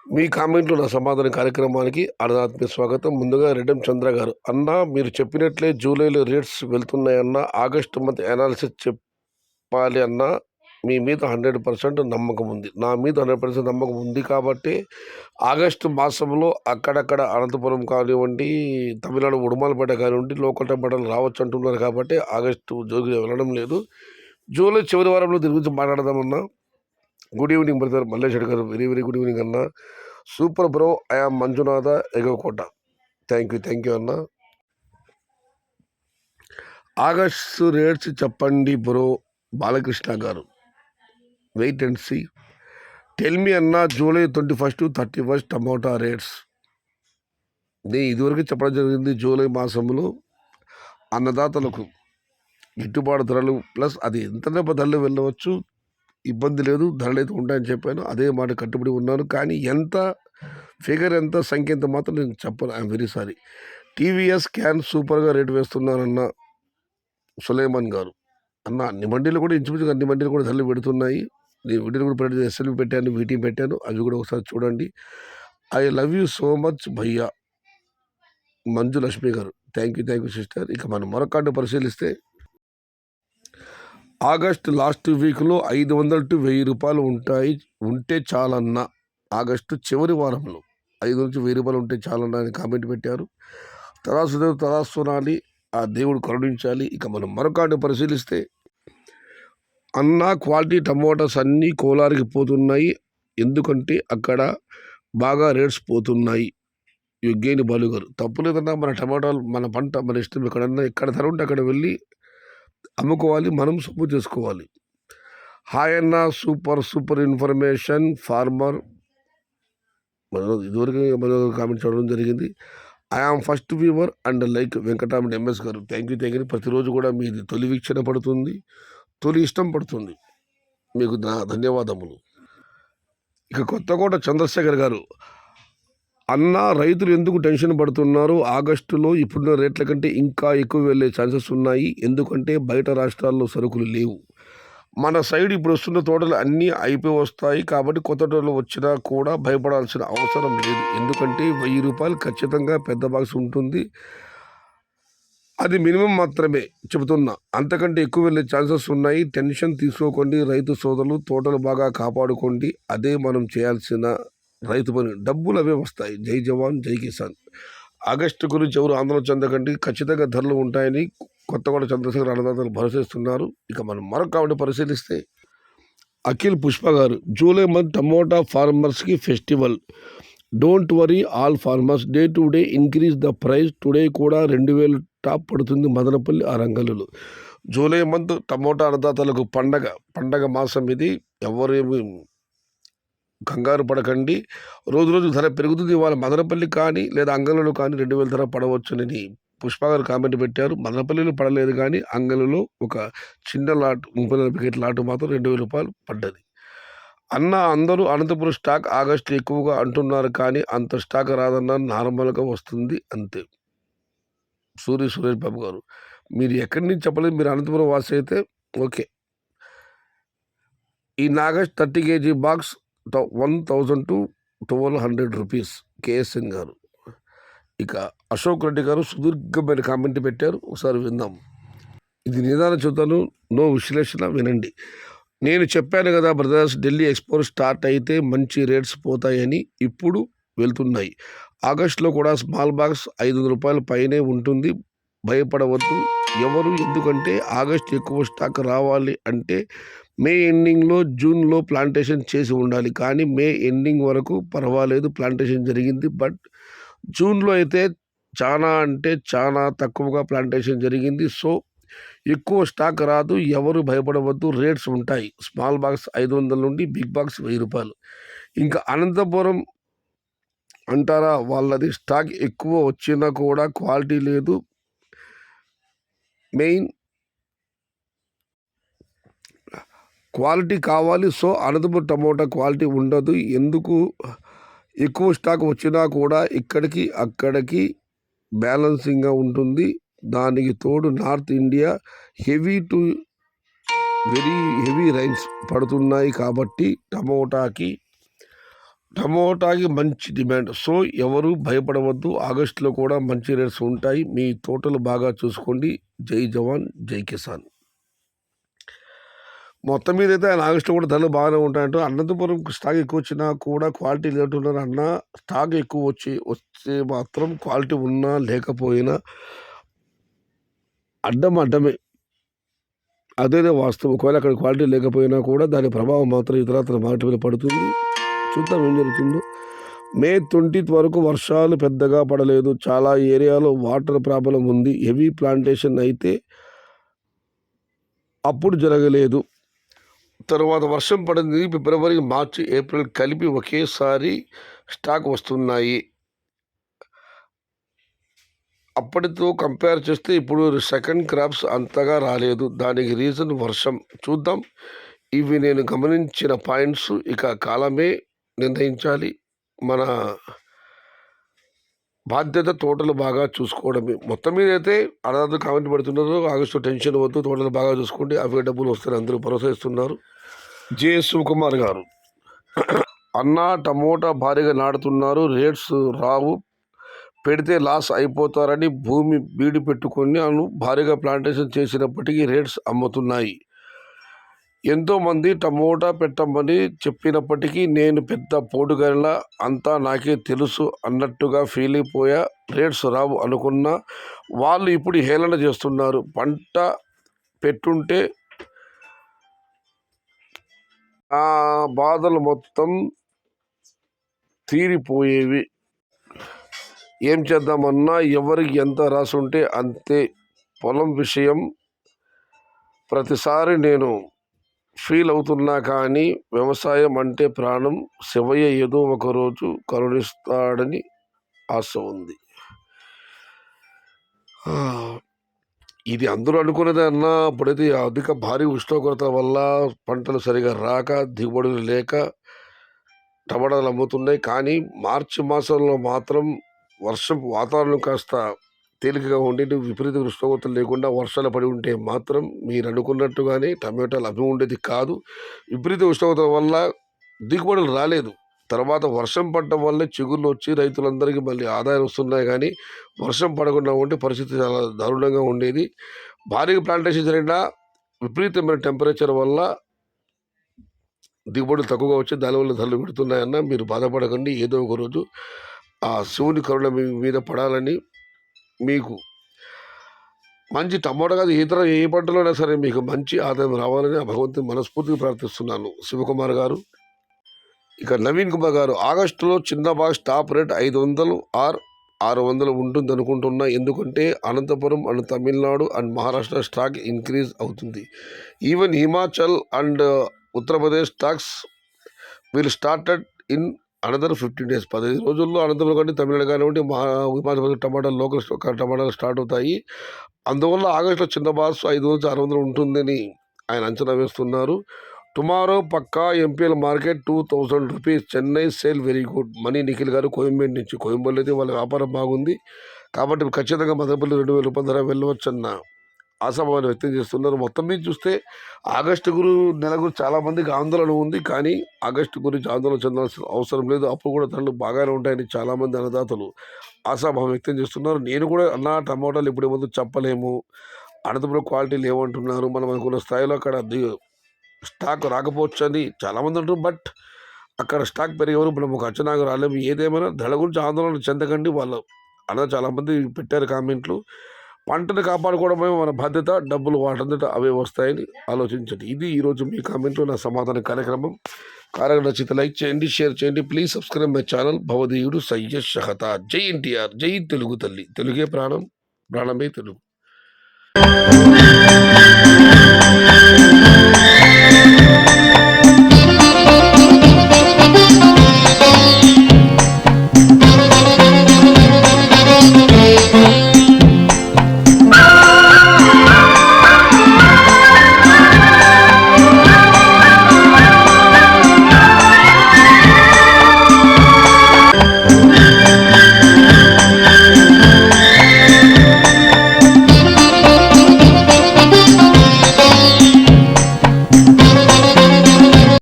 మీ కామెంట్లు నా సమాధాన కార్యక్రమానికి ఆత్మీయ స్వాగతం. ముందుగా రెడ్డం చంద్ర గారు, అన్న మీరు చెప్పినట్లే జూలైలో రేట్స్ వెళ్తున్నాయన్న, ఆగస్టు మంత్ అనాలిసిస్ చెప్పాలి అన్న, మీ మీద 100% నమ్మకం ఉంది. నా మీద 100% నమ్మకం ఉంది కాబట్టి ఆగస్టు మాసంలో అక్కడక్కడ అనంతపురం కానివ్వండి, తమిళనాడు ఉడుమలపేట కానివ్వండి, లోకల్ టమాటాలు రావచ్చు అంటున్నారు కాబట్టి ఆగస్టు జోలికి వెళ్ళడం లేదు. జూలై చివరి వారంలో దీని గురించి మాట్లాడదామన్నా. Good evening brother Malleshwar garu, very very good evening అన్న. Super bro, I am Manjunatha Egavakota. Thank you అన్న. ఆగస్టు రేట్స్ చెప్పండి bro Balakrishna garu. Wait and see. Tell me అన్న, జూలై 21 to 31 టమోటా రేట్స్. నేను ఇదివరకు చెప్పడం జరిగింది. జూలై మాసంలో అన్నదాతలకు గిట్టుబాటు ధరలు ప్లస్ అది ఎంత ధరలు వెళ్ళవచ్చు, ఇబ్బంది లేదు, ధరలు అయితే ఉంటాయని చెప్పాను. అదే మాట కట్టుబడి ఉన్నాను. కానీ ఎంత ఫిగర్, ఎంత సంఖ్య ఎంత మాత్రం నేను చెప్పను. I'm very sorry. TVS can సూపర్గా రేటు వేస్తున్నారన్న సులేమాన్ గారు. అన్న అన్ని మండీలు కూడా ఇంచుమించుగా అన్ని మండీలు కూడా ధరలు పెడుతున్నాయి. నేను వీడియోలు కూడా పెట్టాను, ఎస్ఎల్వి పెట్టాను, వీటీ పెట్టాను, అవి కూడా ఒకసారి చూడండి. I love you so much భయ్యా మంజు లక్ష్మి గారు. Thank you sister. ఇక మనం మరొక కార్డు పరిశీలిస్తే ఆగస్ట్ లాస్ట్ వీక్లో 500 to 1000 రూపాయలు ఉంటే చాలన్న. ఆగస్టు చివరి వారంలో 5 నుంచి 1000 రూపాయలు ఉంటే చాలన్న అని కామెంట్ పెట్టారు. తరాసునాలి, ఆ దేవుడు కరుణించాలి. ఇక మనం మరొక పరిశీలిస్తే అన్న క్వాలిటీ టమోటాస్ అన్నీ కోలారికి పోతున్నాయి, ఎందుకంటే అక్కడ బాగా రేట్స్ పోతున్నాయి. యుగ్గేని బాలు గారు. తప్పులేదన్నా, మన టమాటాలు మన పంట మన ఇష్టం. ఎక్కడ ధర ఉంటే అక్కడ వెళ్ళి అమ్ముకోవాలి, మనం సొమ్ము చేసుకోవాలి. హాయ్ అన్న, సూపర్ ఇన్ఫర్మేషన్ ఫార్మర్. ఇదివరకు కామెంట్ చూడడం జరిగింది. I am first viewer and like Venkataraman MS garu. Thank you. ప్రతిరోజు కూడా మీది తొలి వీక్షణ పడుతుంది, తొలి ఇష్టం పడుతుంది. మీకు నా ధన్యవాదములు. ఇక కొత్తకోట చంద్రశేఖర్ గారు. అన్న రైతులు ఎందుకు టెన్షన్ పడుతున్నారు? ఆగస్టులో ఇప్పుడున్న రేట్ల కంటే ఇంకా ఎక్కువ వెళ్ళే ఛాన్సెస్ ఉన్నాయి, ఎందుకంటే బయట రాష్ట్రాల్లో సరుకులు లేవు. మన సైడ్ ఇప్పుడు వస్తున్న తోటలు అన్నీ అయిపోయి వస్తాయి కాబట్టి కొత్త తోటలు వచ్చినా కూడా భయపడాల్సిన అవసరం లేదు, ఎందుకంటే 1000 రూపాయలు ఖచ్చితంగా పెద్ద బాక్స్ ఉంటుంది. అది మినిమం మాత్రమే చెబుతున్నా, అంతకంటే ఎక్కువ వెళ్ళే ఛాన్సెస్ ఉన్నాయి. టెన్షన్ తీసుకోకండి రైతు సోదరులు, తోటలు బాగా కాపాడుకోండి. అదే మనం చేయాల్సిన రైతు పని. డబ్బులు అవే వస్తాయి. జై జవాన్ జై కిసాన్. ఆగస్టు గురించి ఎవరు ఆందోళన చెందకండి, ఖచ్చితంగా ధరలు ఉంటాయని కొత్తగూడ చంద్రశేఖర్ అన్నదాతలు భరోసిస్తున్నారు. ఇక మనం మరొక పరిశీలిస్తే Akhil Pushpa garu. July month tomato ఫార్మర్స్కి festival. Don't worry all farmers, day to day increase the price. Today కూడా 2000 టాప్ పడుతుంది మదనపల్లి అరంగల్లులు. జూలై మంత్ టమోటా అన్నదాతలకు పండగ మాసం ఇది. ఎవరేమి కంగారు పడకండి, రోజు ధర పెరుగుతుంది. వాళ్ళ మదనపల్లి కానీ లేదా అంగళ్ళలో కానీ 2000 ధర పడవచ్చునని పుష్ప గారు కామెంట్ పెట్టారు. మదనపల్లిలో పడలేదు, కానీ అంగళ్ళలో ఒక చిన్న లాట్ 30 ప్యాకెట్ లాటు మాత్రం 2000 రూపాయలు పడ్డది. అన్న అందరూ అనంతపురం స్టాక్ ఆగస్టు ఎక్కువగా అంటున్నారు, కానీ అంత స్టాక్ రాదన్న, నార్మల్గా వస్తుంది అంతే. సురేష్ బాబు గారు, మీరు ఎక్కడి నుంచి చెప్పలేదు, మీరు అనంతపురం వాసి అయితే ఓకే. ఈ August 30 kg box 1000 to 1200 rupees. KSN గారు. ఇక అశోక్ రెడ్డి గారు సుదీర్ఘమైన కామెంట్ పెట్టారు, ఒకసారి విందాం. ఇది నిదానం చూద్దాను, నో విశ్లేషణ, వినండి. నేను చెప్పాను కదా బ్రదర్స్, ఢిల్లీ ఎక్స్పోర్ట్ స్టార్ట్ అయితే మంచి రేట్స్ పోతాయని. ఇప్పుడు వెళ్తున్నాయి. ఆగస్టులో కూడా స్మాల్ బాక్స్ 500 రూపాయల పైనే ఉంటుంది, భయపడవద్దు ఎవరు. ఎందుకంటే ఆగస్టు ఎక్కువ స్టాక్ రావాలి అంటే మే ఎండింగ్లో జూన్లో ప్లాంటేషన్ చేసి ఉండాలి. కానీ మే ఎండింగ్ వరకు పర్వాలేదు, ప్లాంటేషన్ జరిగింది. బట్ జూన్లో అయితే చాలా తక్కువగా ప్లాంటేషన్ జరిగింది. సో ఎక్కువ స్టాక్ రాదు, ఎవరు భయపడవద్దు, రేట్స్ ఉంటాయి. స్మాల్ బాక్స్ 500 నుండి బిగ్ బాక్స్ 1000 రూపాయలు. ఇంకా అనంతపురం అంటారా, వాళ్ళది స్టాక్ ఎక్కువ వచ్చినా కూడా క్వాలిటీ లేదు. మెయిన్ క్వాలిటీ కావాలి. సో అనంతపురం టమోటా క్వాలిటీ ఉండదు. ఎందుకు ఎక్కువ స్టాక్ వచ్చినా కూడా ఇక్కడికి అక్కడికి బ్యాలెన్సింగ్గా ఉంటుంది. దానికి తోడు north India heavy to very heavy rains పడుతున్నాయి కాబట్టి టమోటాకి టమోటాకి మంచి డిమాండ్. సో, ఎవరు భయపడవద్దు. ఆగస్టులో కూడా మంచి రేట్స్ ఉంటాయి. మీ తోటలు బాగా చూసుకోండి. జై జవాన్, జై కిసాన్. మొత్తం మీద అయితే ఆయన ఆగస్టులో కూడా ధరలు బాగానే ఉంటాయంట. అనంతపురం స్టాక్ ఎక్కువ వచ్చినా కూడా క్వాలిటీ లేదంటున్నారు అన్న. స్టాక్ ఎక్కువ వస్తే మాత్రం క్వాలిటీ ఉన్నా లేకపోయినా అడ్డమే. అదే వాస్తవం. ఒకవేళ అక్కడ క్వాలిటీ లేకపోయినా కూడా దాని ప్రభావం మాత్రం ఇతరత్ర మార్కెట్ మీద పడుతుంది. చూద్దాం ఏం జరుగుతుందో. మే 20 వరకు వర్షాలు పెద్దగా పడలేదు. చాలా ఏరియాలో వాటర్ ప్రాబ్లం ఉంది. హెవీ ప్లాంటేషన్ అయితే అప్పుడు జరగలేదు. తర్వాత వర్షం పడింది. ఫిబ్రవరి, మార్చి, ఏప్రిల్ కలిపి ఒకేసారి స్టాక్ వస్తున్నాయి. అప్పటితో కంపేర్ చేస్తే ఇప్పుడు సెకండ్ క్రాప్స్ అంతగా రాలేదు. దానికి రీజన్ వర్షం. చూద్దాం. ఇవి నేను గమనించిన పాయింట్స్. ఇక కాలమే నిర్ణయించాలి. మన బాధ్యత తోటలు బాగా చూసుకోవడమే. మొత్తం మీద అయితే అన్నదాతలు కామెంట్ పెడుతున్నారు. ఆగస్టు టెన్షన్ వద్దు, తోటలు బాగా చూసుకోండి, అవే డబ్బులు వస్తాయని అందరూ భరోసా ఇస్తున్నారు. జే శివకుమార్ గారు, అన్న టమోటా భారీగా నాటుతున్నారు, రేట్స్ రావు, పెడితే లాస్ అయిపోతారని భూమి బీడు పెట్టుకుని భారీగా ప్లాంటేషన్ చేసినప్పటికీ రేట్స్ అమ్ముతున్నాయి. ఎంతోమంది టమోటా పెట్టమని చెప్పినప్పటికీ నేను పెద్ద పోటుగారిలా అంతా నాకే తెలుసు అన్నట్టుగా ఫీల్ అయిపోయా. రేట్స్ రావు అనుకున్న వాళ్ళు ఇప్పుడు హేళన చేస్తున్నారు. పంట పెట్టుంటే ఆ బాధలు మొత్తం తీరిపోయేవి. ఏం చేద్దామన్నా ఎవరికి ఎంత రాసుంటే అంతే. పొలం విషయం ప్రతిసారి నేను ఫీల్ అవుతున్నా కానీ వ్యవసాయం అంటే ప్రాణం. శివయ్య ఏదో ఒకరోజు కరుణిస్తాడని ఆశ ఉంది. ఇది అందరూ అనుకునేది అన్న. అప్పుడైతే అధిక భారీ ఉష్ణోగ్రత వల్ల పంటలు సరిగా రాక, దిగుబడులు లేక టమాటాలు అమ్ముతున్నాయి. కానీ మార్చి మాసంలో మాత్రం వర్షం వాతావరణం కాస్త తేలికగా ఉండి విపరీత ఉష్ణోగ్రతలు లేకుండా వర్షాలు పడి ఉంటే మాత్రం మీరు అనుకున్నట్టుగానే టమాటాలు అవి ఉండేది కాదు. విపరీత ఉష్ణోగ్రత వల్ల దిగుబడులు రాలేదు. తర్వాత వర్షం పడటం వల్లే చిగుళ్ళు వచ్చి రైతులందరికీ మళ్ళీ ఆదాయం వస్తున్నాయి. కానీ వర్షం పడకుండా ఉంటే పరిస్థితి చాలా దారుణంగా ఉండేది. భారీగా ప్లాంటేషన్ జరిగిన విపరీతమైన టెంపరేచర్ వల్ల దిగుబడులు తక్కువగా వచ్చి దానివల్ల ధరలు పెడుతున్నాయన్న. మీరు బాధపడకండి. ఏదో ఒక రోజు ఆ శివుని కరుణ మీ మీద పడాలని, మీకు మంచి టమోటా కాదు ఇతర ఏ పంటలోనే సరే మీకు మంచి ఆదాయం రావాలని ఆ భగవంతుని మనస్ఫూర్తిగా ప్రార్థిస్తున్నాను. శివకుమార్ గారు. ఇక నవీన్ కుమార్ గారు, ఆగస్టులో చిన్న బాక్స్ టాప్ రేట్ 500 ఆర్ 600 ఉంటుంది అనుకుంటున్నా. ఎందుకంటే Anantapuram and Tamil Nadu and Maharashtra stock increase అవుతుంది. Even Himachal and Uttar Pradesh stocks will started in another 15 days. 15 రోజుల్లో అనంతపురం కానీ తమిళనాడు కానివ్వండి, హిమాచల్ ప్రదేశ్ టమాటాలు లోకల్ టమాటాలు స్టార్ట్ అవుతాయి. అందువల్ల ఆగస్టులో చిన్న బాక్స్ 500-600 ఉంటుందని ఆయన అంచనా వేస్తున్నారు. టుమారో పక్కా MPL market 2000 rupees. Chennai sale very good. Mani Nikhil garu Koyambedu నుంచి. కోయంబేడులో అయితే వాళ్ళ వ్యాపారం బాగుంది కాబట్టి ఖచ్చితంగా మదనపల్లి 2000 రూపాయల ధర వెళ్ళవచ్చన్న ఆశాభావాన్ని వ్యక్తం చేస్తున్నారు. మొత్తం మీద చూస్తే ఆగస్టు నెల గురించి చాలామందికి ఆందోళన ఉంది. కానీ ఆగస్టు గురించి ఆందోళన చెందాల్సిన అవసరం లేదు. అప్పుడు కూడా ధరలు బాగానే ఉంటాయని చాలామంది అన్నదాతలు ఆశాభావం వ్యక్తం చేస్తున్నారు. నేను కూడా అన్న టమోటాలు ఇప్పుడు ఏమో చెప్పలేము, అనంతపురం క్వాలిటీ లేవంటున్నారు. మనం అనుకున్న స్థాయిలో అక్కడ స్టాక్ రాకపోవచ్చు అని చాలామంది అంటారు. బట్ అక్కడ స్టాక్ పెరిగేవారు మనం ఒక అంచనాకు రాలేము. ఏదేమైనా ధర గురించి ఆందోళన చెందకండి. వాళ్ళు అన్న చాలామంది పెట్టారు కామెంట్లు. పంటను కాపాడుకోవడమే మన బాధ్యత. డబ్బులు వాటంతట అవే వస్తాయని ఆలోచించండి. ఇది ఈరోజు మీ కామెంట్లో నా సమాధాన కార్యక్రమం. నచ్చితే లైక్ చేయండి, షేర్ చేయండి. Please subscribe my channel. భవదీయుడు సయ్యద్ షహతా. జై ఎన్టీఆర్, జై తెలుగు తల్లి. తెలుగే ప్రాణం, ప్రాణమే తెలుగు.